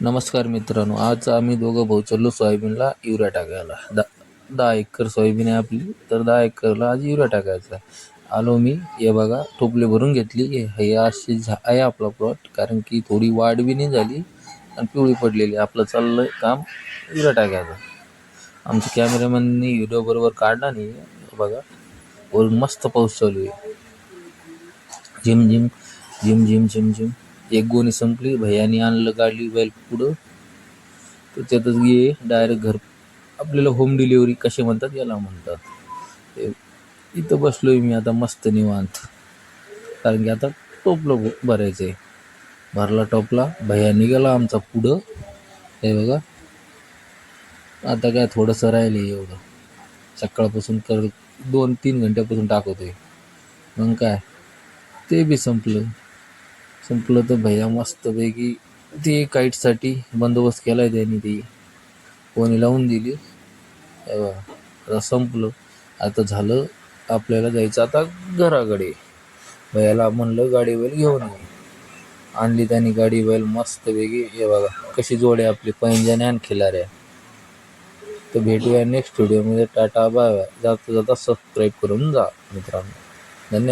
नमस्कार मित्रांनो, आज आम्ही दोघं भाऊ चाललो सोयाबीनला युरिया टाकायला. 10 एकर सोयाबीन आहे आपली, तर 10 एकरला आज युरिया टाकायचा आहे. आलो मी, हे बघा टोपले भरून घेतली. हे अशी आहे आपला प्लॉट, कारण की थोडी वाढ बी नाही झाली आणि पिवळी पडलेली. आपलं चाललं काम युरिया टाकायचं. आमच्या कॅमेरामॅननी व्हिडिओ बरोबर काढला नाही. बघा वरून मस्त पाऊस चालू आहे, झिम झिम झिम झिम झिम झिम. एक गोणी संपली, भैयानी आणलं गाडी बैल पुढं, तर त्यातच ये डायरेक्ट घर. आपल्याला होम डिलिव्हरी कसे म्हणतात याला म्हणतात. इथं बसलोय मी आता मस्त निवांत, कारण की आता टोपलं भरायचं आहे. भरला टोपला, भैया निघाला आमचा पुढं. हे बघा आता काय थोडंसं राहिलं एवढं. सकाळपासून 2-3 घंट्यापासून टाकतोय, मग काय ते बी संपलं तर भैया मस्तपैकी ते काईटसाठी बंदोबस्त केला आहे त्यांनी, ती कोणी लावून दिली. आता संपलं. आता झालं आपल्याला जायचं आता घराकडे. भैयाला म्हणलं गाडी बैल घेऊन ये. आणली त्यांनी गाडी बैल मस्तपैकी. हे बघा कशी जोडे आपली पैंजण आणि खिलाऱ्या. तर भेटूया नेक्स्ट व्हिडिओमध्ये. Tata bye bye. जाता जाता सबस्क्राईब करून जा मित्रांनो. धन्यवाद.